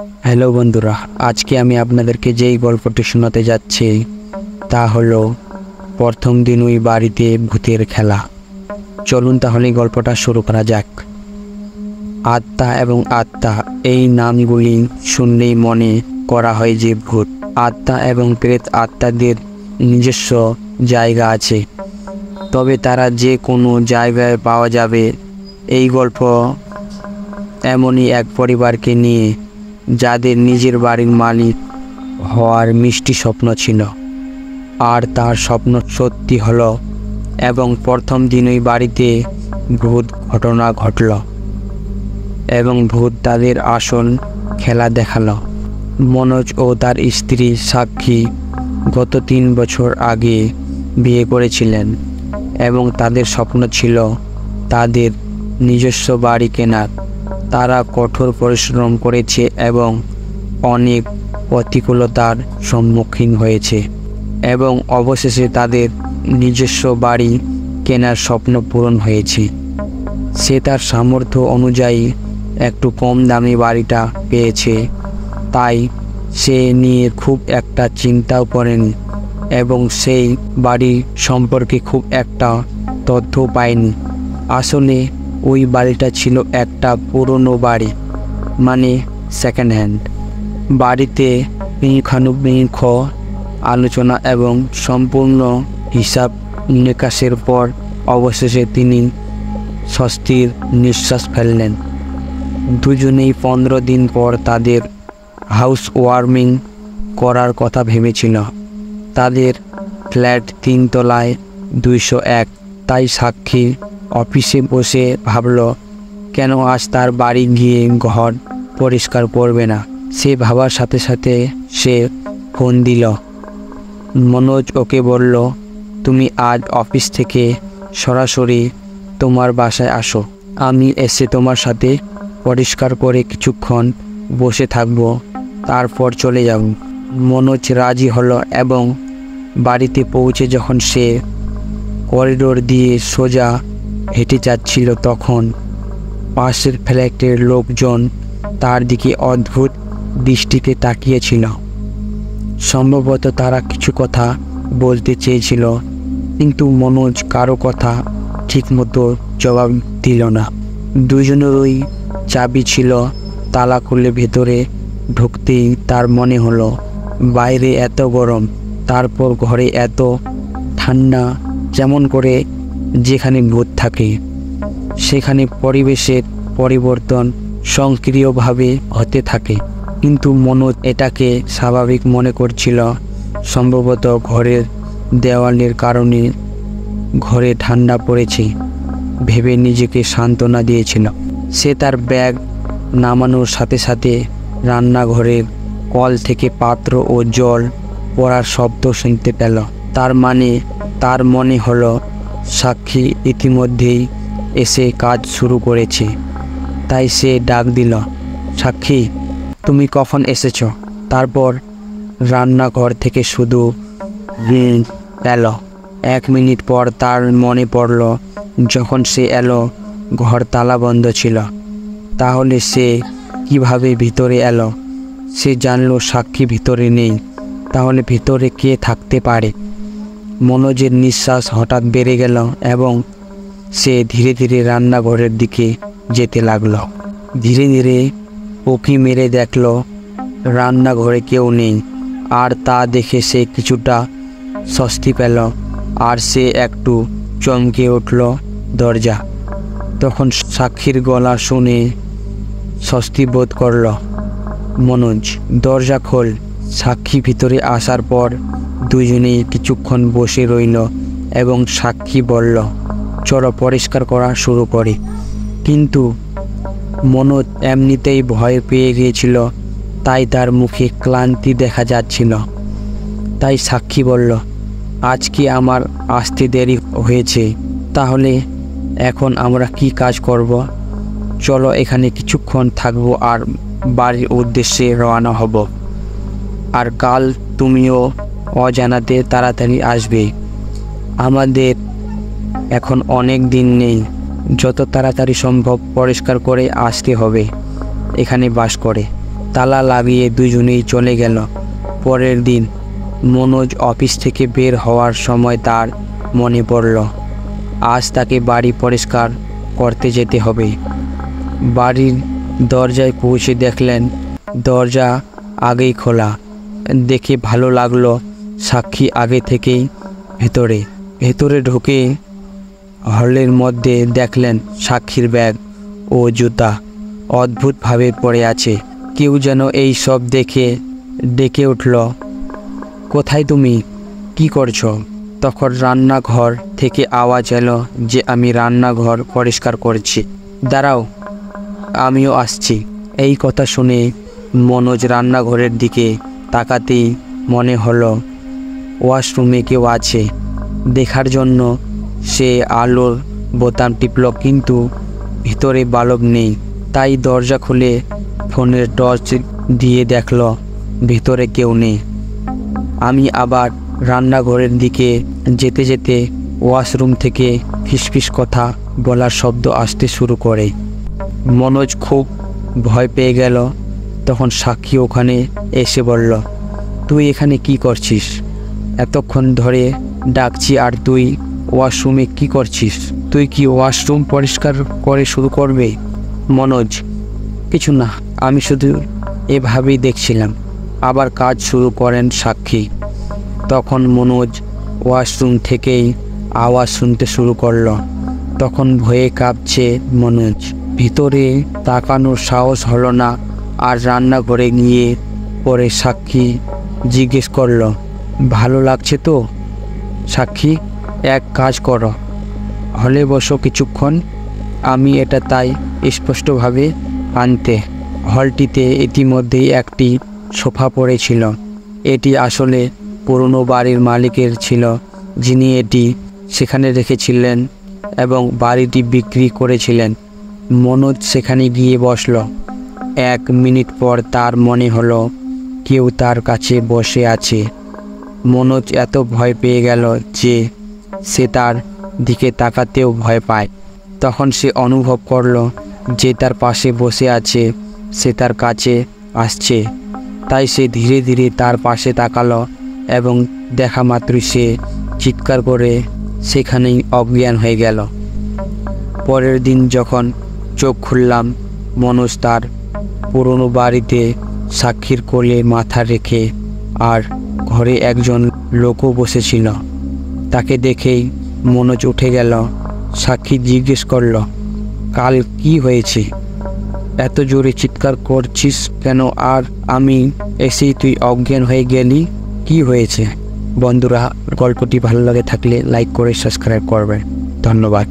Hello বন্ধুরা, আজকে আমি আপনাদেরকে যেই গল্পটি শোনাতে যাচ্ছি তা হলো প্রথম দিন ওই বাড়িতে ভূতের খেলা। চলুন তাহলে গল্পটা শুরু করা যাক। আত্মা এবং আত্মা এই নামগুলি শুনলেই মনে করা হয় যে ভূত। আত্মা এবং প্রেত আত্মাদের নিজস্ব জায়গা আছে, তবে তারা যে কোনো জায়গায় পাওয়া যাবে। এই গল্প এমনই এক পরিবারকে নিয়ে যাদের নিজের বাড়ির মালিক হওয়ার মিষ্টি স্বপ্ন ছিল, আর তার স্বপ্ন সত্যি হলো এবং প্রথম দিন ওই বাড়িতে ভূত ঘটনা ঘটল এবং ভূত তাদের আসল খেলা দেখালো। মনোজ ও তার স্ত্রী সাক্ষী গত 3 বছর আগে বিয়ে করেছিলেন এবং তাদের স্বপ্ন ছিল তাদের নিজস্ব বাড়ি কেনার। তারা কঠোর পরিশ্রম করেছে এবং অনেক প্রতিকূলতার সম্মুখীন হয়েছে এবং অবশেষে তাদের নিজস্ব বাড়ি কেনার স্বপ্ন পূরণ হয়েছে। সে তার সামর্থ্য অনুযায়ী একটু কম দামি বাড়িটা পেয়েছে, তাই সে নিয়ে খুব একটা চিন্তাও করেনি এবং সেই বাড়ি সম্পর্কে খুব একটা তথ্য পায়নি। আসলে ওই বাড়িটা ছিল একটা পুরনো বাড়ি, মানে সেকেন্ড হ্যান্ড। বাড়িতে পুঙ্খানুপুঙ্খ আলোচনা এবং সম্পূর্ণ হিসাব নিকাশের পর অবশেষে তিনি স্বস্তির নিঃশ্বাস ফেললেন। দুজনেই 15 দিন পর তাদের হাউস ওয়ার্মিং করার কথা ভেবেছিল। তাদের ফ্ল্যাট 3 তলায় 201। তাই সাক্ষী অফিসে বসে ভাবল, কেন আজ তার বাড়ি গিয়ে ঘর পরিষ্কার করবে না। সে ভাবার সাথে সাথে সে ফোন দিল। মনোজ ওকে বলল, তুমি আজ অফিস থেকে সরাসরি তোমার বাসায় আসো, আমি এসে তোমার সাথে পরিষ্কার করে কিছুক্ষণ বসে থাকবো, তারপর চলে যাব। মনোজ রাজি হলো এবং বাড়িতে পৌঁছে যখন সে করিডোর দিয়ে সোজা হেঁটে যাচ্ছিল, তখন পাশের ফ্ল্যাটের লোকজন তার দিকে অদ্ভুত দৃষ্টিতে তাকিয়েছিল। সম্ভবত তারা কিছু কথা বলতে চেয়েছিল, কিন্তু মনোজ কারো কথা ঠিকমতো জবাব দিল না। দুজনেরই চাবি ছিল। তালা খুলে ভেতরে ঢুকতেই তার মনে হলো বাইরে এত গরম, তারপর ঘরে এত ঠান্ডা। যেমন করে যেখানে ভূত থাকে সেখানে পরিবেশের পরিবর্তন স্বয়ংক্রিয়ভাবে হতে থাকে, কিন্তু মনোজ এটাকে স্বাভাবিক মনে করছিল। সম্ভবত ঘরের দেওয়ালের কারণে ঘরে ঠান্ডা পড়েছে ভেবে নিজেকে সান্ত্বনা দিয়েছিল। সে তার ব্যাগ নামানোর সাথে সাথে রান্নাঘরের কল থেকে পাত্র ও জল পড়ার শব্দ শুনতে পেল। তার মনে হলো সাক্ষী ইতিমধ্যেই এসে কাজ শুরু করেছে। তাই সে ডাক দিল, সাক্ষী, তুমি কখন এসেছো? তারপর রান্নাঘর থেকে শুধু এলো। 1 মিনিট পর তার মনে পড়ল, যখন সে এলো ঘর তালা বন্ধ ছিল। তাহলে সে কিভাবে ভিতরে এলো? সে জানলো সাক্ষী ভিতরে নেই। তাহলে ভিতরে কে থাকতে পারে? মনোজের নিঃশ্বাস হঠাৎ বেড়ে গেল এবং সে ধীরে ধীরে রান্নাঘরের দিকে যেতে লাগলো। ধীরে ধীরে উঁকি মেরে দেখল রান্নাঘরে কেউ নেই, আর তা দেখে সে কিছুটা স্বস্তি পেল। আর সে একটু চমকে উঠল। দরজা তখন সাক্ষীর গলা শুনে স্বস্তি বোধ করল। মনোজ, দরজা খোল। সাক্ষী ভিতরে আসার পর দুজনেই কিছুক্ষণ বসে রইল এবং সাক্ষী বলল, চলো পরিষ্কার করা শুরু করি। কিন্তু মনোজ এমনিতেই ভয় পেয়ে গিয়েছিল, তাই তার মুখে ক্লান্তি দেখা যাচ্ছিল। তাই সাক্ষী বলল, আজ কি আমার আসতে দেরি হয়েছে? তাহলে এখন আমরা কি কাজ করব? চলো এখানে কিছুক্ষণ থাকবো আর বাড়ির উদ্দেশ্যে রওনা হব। আর কাল তুমিও অজানাতে তাড়াতাড়ি আসবে। আমাদের এখন অনেক দিন নেই, যত তাড়াতাড়ি সম্ভব পরিষ্কার করে আসতে হবে এখানে বাস করে। তালা লাগিয়ে দুজনেই চলে গেল। পরের দিন মনোজ অফিস থেকে বের হওয়ার সময় তার মনে পড়ল আজ তাকে বাড়ি পরিষ্কার করতে যেতে হবে। বাড়ির দরজায় পৌঁছে দেখলেন দরজা আগেই খোলা। দেখে ভালো লাগলো সাক্ষী আগে থেকেই ভেতরে ঢুকে হলের মধ্যে দেখলেন সাক্ষীর ব্যাগ ও জুতা অদ্ভুতভাবে পড়ে আছে। কেউ যেন এই সব দেখে ডেকে উঠল, কোথায় তুমি, কি করছো? তখন রান্নাঘর থেকে আওয়াজ এলো যে আমি রান্নাঘর পরিষ্কার করছি, দাঁড়াও আমিও আসছি। এই কথা শুনে মনোজ রান্নাঘরের দিকে তাকাতেই মনে হলো ওয়াশরুমে কেউ আছে। দেখার জন্য সে আলোর বোতাম টিপল, কিন্তু ভিতরে বাল্ব নেই। তাই দরজা খুলে ফোনের টর্চ দিয়ে দেখল ভিতরে কেউ নেই। আমি আবার রান্নাঘরের দিকে যেতে যেতে ওয়াশরুম থেকে ফিসফিস কথা বলার শব্দ আসতে শুরু করে। মনোজ খুব ভয় পেয়ে গেল। তখন সাক্ষী ওখানে এসে বলল, তুই এখানে কি করছিস? এতক্ষণ ধরে ডাকছি আর তুই ওয়াশরুমে কি করছিস? তুই কি ওয়াশরুম পরিষ্কার করে শুরু করবে? মনোজ, কিছু না, আমি শুধু এভাবেই দেখছিলাম। আবার কাজ শুরু করেন সাক্ষী। তখন মনোজ ওয়াশরুম থেকেই আওয়াজ শুনতে শুরু করলো। তখন ভয়ে কাঁপছে মনোজ, ভিতরে তাকানোর সাহস হলো না। আর রান্নাঘরে গিয়ে পরে সাক্ষী জিজ্ঞেস করলো, ভালো লাগছে তো? সাক্ষী, এক কাজ করো, হলে বসো কিছুক্ষণ। আমি এটা তাই স্পষ্টভাবে আনতে। হলটিতে ইতিমধ্যেই একটি সোফা পড়েছিল। এটি আসলে পুরনো বাড়ির মালিকের ছিল, যিনি এটি সেখানে রেখেছিলেন এবং বাড়িটি বিক্রি করেছিলেন। মনোজ সেখানে গিয়ে বসল। 1 মিনিট পর তার মনে হলো কেউ তার কাছে বসে আছে। মনোজ এত ভয় পেয়ে গেল যে সে তার দিকে তাকাতেও ভয় পায়। তখন সে অনুভব করল যে তার পাশে বসে আছে সে তার কাছে আসছে। তাই সে ধীরে ধীরে তার পাশে তাকালো এবং দেখা মাত্রই সে চিৎকার করে সেখানেই অজ্ঞান হয়ে গেল। পরের দিন যখন চোখ খুললাম, মনোজ তার পুরনো বাড়িতে সাক্ষীর কোলে মাথা রেখে আর ঘরে একজন লোকও বসেছিল। তাকে দেখেই মনোজ উঠে গেল। সাক্ষী জিজ্ঞেস করল, কাল কি হয়েছে? এত জোরে চিৎকার করছিস কেন? আর আমি এসেই তুই অজ্ঞান হয়ে গেলি, কি হয়েছে? বন্ধুরা, গল্পটি ভালো লাগে থাকলে লাইক করে সাবস্ক্রাইব করবেন। ধন্যবাদ।